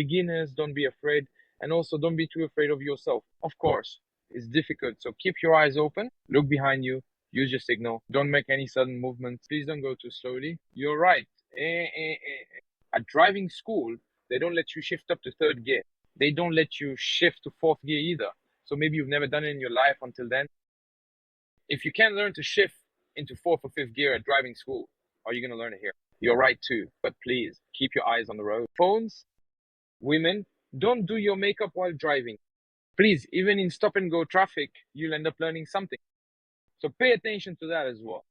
beginners, don't be afraid. And also don't be too afraid of yourself. Of course, it's difficult. So keep your eyes open, look behind you, use your signal. Don't make any sudden movements. Please don't go too slowly. You're right. At driving school, they don't let you shift up to third gear. They don't let you shift to fourth gear either. So maybe you've never done it in your life until then. If you can't learn to shift into fourth or fifth gear at driving school, are you going to learn it here? You're right too, but please keep your eyes on the road. Phones, women, don't do your makeup while driving. Please, even in stop and go traffic, you'll end up learning something. So pay attention to that as well.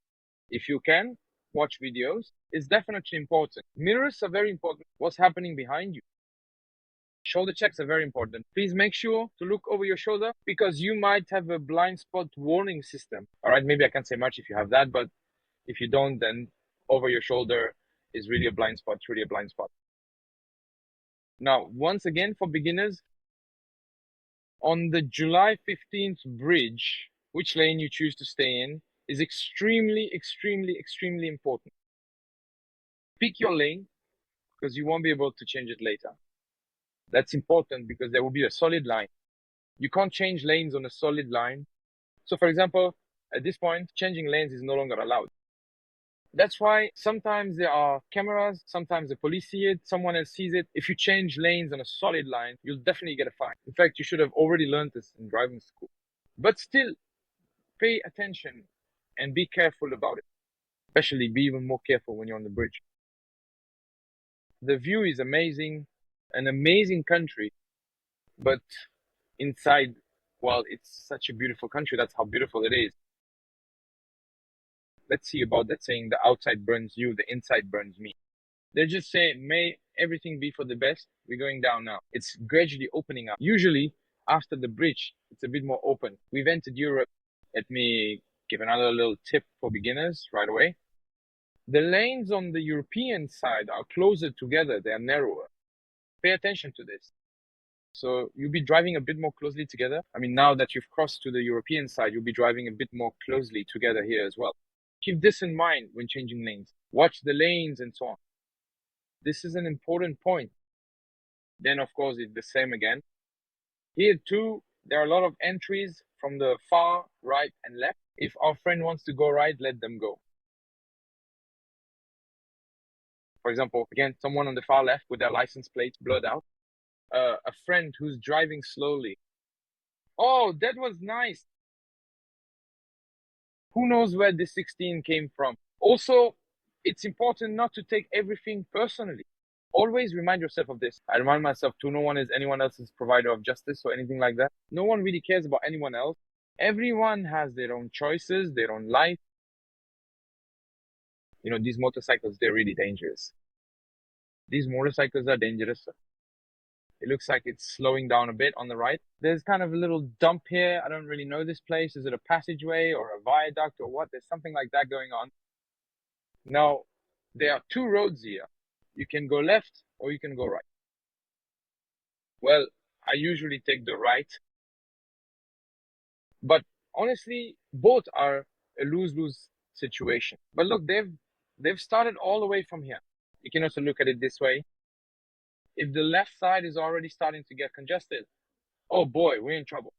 If you can, watch videos. It's definitely important. Mirrors are very important. What's happening behind you? Shoulder checks are very important. Please make sure to look over your shoulder because you might have a blind spot warning system. All right, maybe I can't say much if you have that, but if you don't, then over your shoulder is really a blind spot, really a blind spot. Now, once again, for beginners, on the July 15th bridge, which lane you choose to stay in is extremely, extremely, extremely important. Pick your lane because you won't be able to change it later. That's important because there will be a solid line. You can't change lanes on a solid line. So for example, at this point, changing lanes is no longer allowed. That's why sometimes there are cameras, sometimes the police see it, someone else sees it. If you change lanes on a solid line, you'll definitely get a fine. In fact, you should have already learned this in driving school. But still, pay attention and be careful about it. Especially be even more careful when you're on the bridge. The view is amazing, an amazing country, but inside, well, it's such a beautiful country. That's how beautiful it is. Let's see about that saying, the outside burns you, the inside burns me. They just say, may everything be for the best. We're going down now. It's gradually opening up. Usually, after the bridge, it's a bit more open. We've entered Europe. Let me give another little tip for beginners right away. The lanes on the European side are closer together. They are narrower. Pay attention to this. So you'll be driving a bit more closely together. I mean, now that you've crossed to the European side, you'll be driving a bit more closely together here as well. Keep this in mind when changing lanes. Watch the lanes and so on. This is an important point. Then, of course, it's the same again. Here too, there are a lot of entries from the far right and left. If our friend wants to go right, let them go. For example, again, someone on the far left with their license plates blurred out. A friend who's driving slowly. Oh, that was nice. Who knows where this 16 came from? Also, it's important not to take everything personally. Always remind yourself of this. I remind myself too, no one is anyone else's provider of justice or anything like that. No one really cares about anyone else. Everyone has their own choices, their own life. You know, these motorcycles, they're really dangerous. These motorcycles are dangerous. It looks like it's slowing down a bit on the right. There's kind of a little dump here. I don't really know this place. Is it a passageway or a viaduct or what? There's something like that going on. Now, there are two roads here. You can go left or you can go right. Well, I usually take the right. But honestly, both are a lose-lose situation. But look, they've started all the way from here. You can also look at it this way. If the left side is already starting to get congested, oh boy, we're in trouble.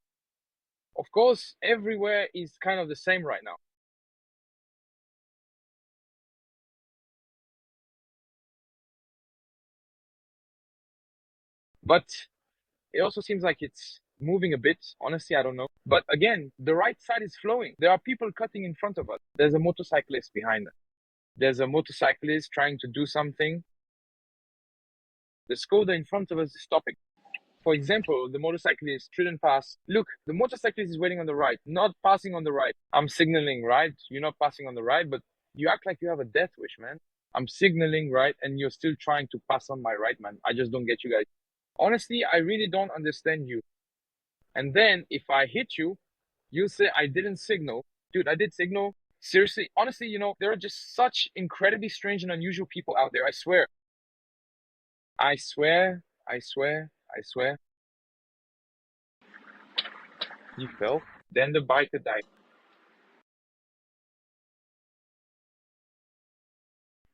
Of course, everywhere is kind of the same right now. But it also seems like it's moving a bit. Honestly, I don't know. But again, the right side is flowing. There are people cutting in front of us. There's a motorcyclist behind us. There's a motorcyclist trying to do something. The Skoda in front of us is stopping. For example, the motorcyclist shouldn't pass. Look, the motorcyclist is waiting on the right, not passing on the right. I'm signaling right. You're not passing on the right, but you act like you have a death wish, man. I'm signaling right, and you're still trying to pass on my right, man. I just don't get you guys. Honestly, I really don't understand you. And then if I hit you, you say I didn't signal. Dude, I did signal. Seriously, honestly, you know, there are just such incredibly strange and unusual people out there. I swear. I swear, I swear, I swear. He fell. Then the biker died.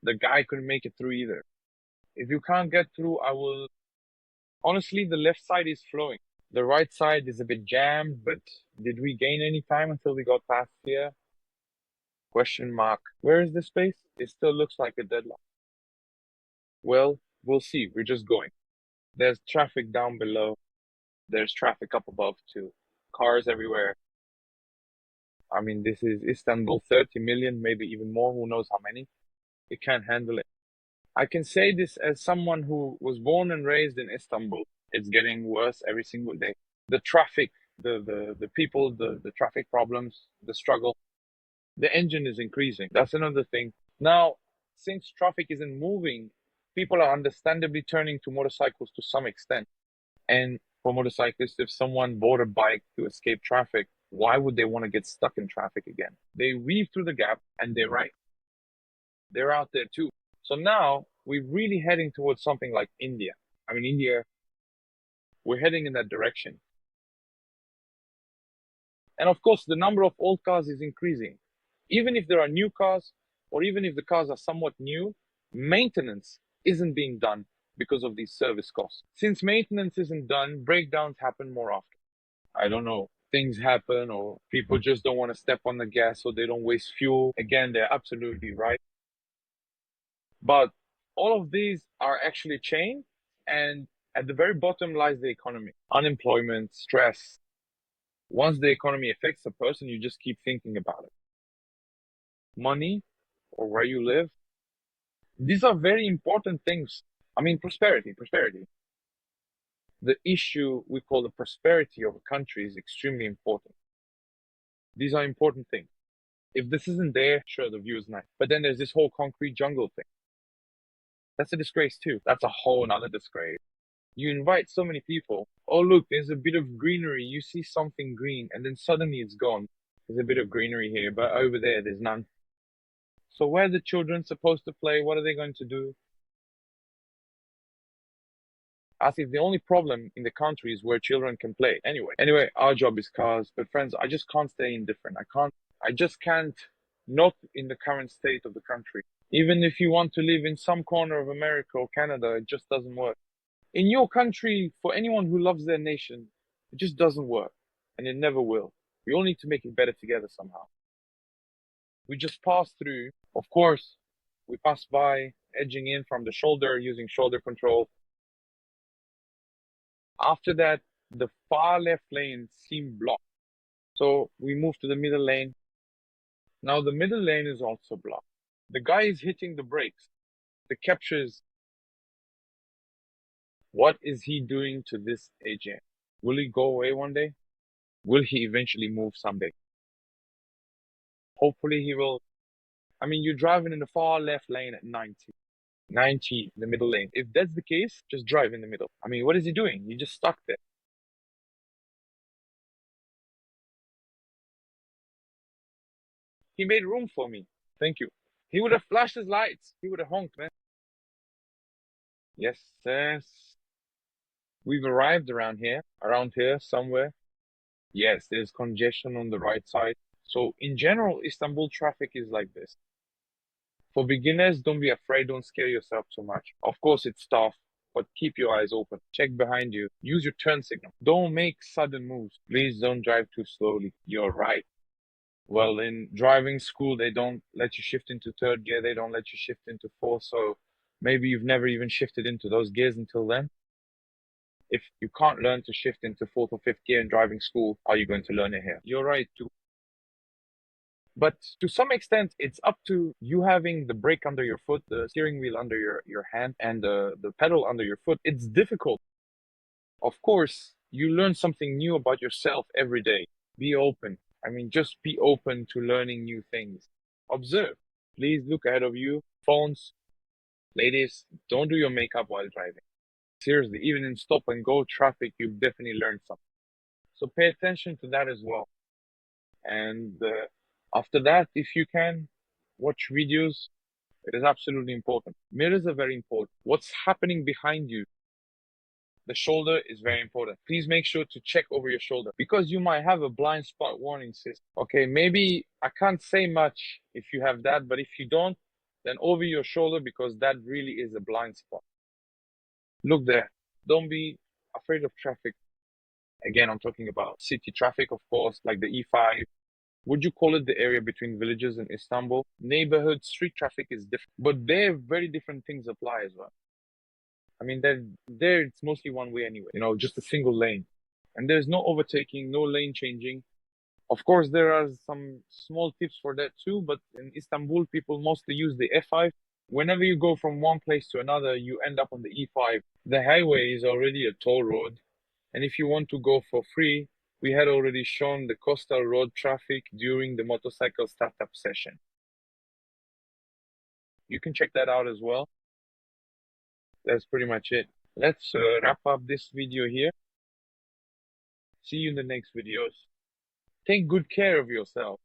The guy couldn't make it through either. If you can't get through, I will Honestly, the left side is flowing. The right side is a bit jammed, but did we gain any time until we got past here? Question mark. Where is the space? It still looks like a deadlock. Well, we'll see. We're just going. There's traffic down below. There's traffic up above too. Cars everywhere. I mean, this is Istanbul, 30 million, maybe even more. Who knows how many? It can't handle it. I can say this as someone who was born and raised in Istanbul. It's getting worse every single day. The traffic, the people, the traffic problems, the struggle, the engine is increasing. That's another thing. Now, since traffic isn't moving, people are understandably turning to motorcycles to some extent. And for motorcyclists, if someone bought a bike to escape traffic, why would they want to get stuck in traffic again? They weave through the gap and they're right. They're out there too. So now we're really heading towards something like India. I mean, India, we're heading in that direction. And of course, the number of old cars is increasing. Even if there are new cars, or even if the cars are somewhat new, maintenance isn't being done because of these service costs. Since maintenance isn't done, breakdowns happen more often. I don't know, things happen, or people just don't want to step on the gas so they don't waste fuel. Again, they're absolutely right. But all of these are actually chained, and at the very bottom lies the economy. Unemployment, stress. Once the economy affects a person, you just keep thinking about it. Money, or where you live. These are very important things. I mean, prosperity. The issue we call the prosperity of a country is extremely important. These are important things. If this isn't there, sure, the view is nice. But then there's this whole concrete jungle thing. That's a disgrace too. That's a whole nother disgrace. You invite so many people. Oh, look, there's a bit of greenery. You see something green, and then suddenly it's gone. There's a bit of greenery here, but over there, there's none. So where are the children supposed to play? What are they going to do? As if the only problem in the country is where children can play. Anyway, our job is cars. But friends, I just can't stay indifferent. I just can't, not in the current state of the country. Even if you want to live in some corner of America or Canada, it just doesn't work. In your country, for anyone who loves their nation, it just doesn't work. And it never will. We all need to make it better together somehow. We just passed through. Of course, we passed by, edging in from the shoulder, using shoulder control. After that, the far left lane seemed blocked. So we moved to the middle lane. Now the middle lane is also blocked. The guy is hitting the brakes. The capture is, what is he doing to this agent? Will he go away one day? Will he eventually move someday? Hopefully he will. I mean, you're driving in the far left lane at 90. 90, the middle lane. If that's the case, just drive in the middle. I mean, what is he doing? You're just stuck there. He made room for me. Thank you. He would have flashed his lights. He would have honked, man. Yes, yes. We've arrived around here somewhere. Yes, there's congestion on the right side. So in general, Istanbul traffic is like this. For beginners, don't be afraid. Don't scare yourself too much. Of course, it's tough, but keep your eyes open. Check behind you. Use your turn signal. Don't make sudden moves. Please don't drive too slowly. You're right. Well, in driving school, they don't let you shift into third gear. They don't let you shift into fourth. So maybe you've never even shifted into those gears until then. If you can't learn to shift into fourth or fifth gear in driving school, are you going to learn it here? You're right too. But to some extent, it's up to you having the brake under your foot, the steering wheel under your hand, and the pedal under your foot. It's difficult. Of course, you learn something new about yourself every day. Be open. I mean, just be open to learning new things. Observe. Please look ahead of you. Phones, ladies, don't do your makeup while driving. Seriously, even in stop and go traffic, you've definitely learned something. So pay attention to that as well. And after that, if you can, watch videos. It is absolutely important. Mirrors are very important. What's happening behind you? The shoulder is very important. Please make sure to check over your shoulder because you might have a blind spot warning system. Okay, maybe I can't say much if you have that, but if you don't, then over your shoulder because that really is a blind spot. Look there. Don't be afraid of traffic, again, I'm talking about city traffic, of course, like the E5. Would you call it the area between villages in Istanbul? Neighborhood, street traffic is different, but there very different things apply as well. I mean, there it's mostly one way anyway, just a single lane. And there's no overtaking, no lane changing. Of course, there are some small tips for that too, but in Istanbul, people mostly use the F5. Whenever you go from one place to another, you end up on the E5. The highway is already a toll road. And if you want to go for free, we had already shown the coastal road traffic during the motorcycle startup session. You can check that out as well. That's pretty much it. Let's wrap up this video here. See you in the next videos. Take good care of yourself.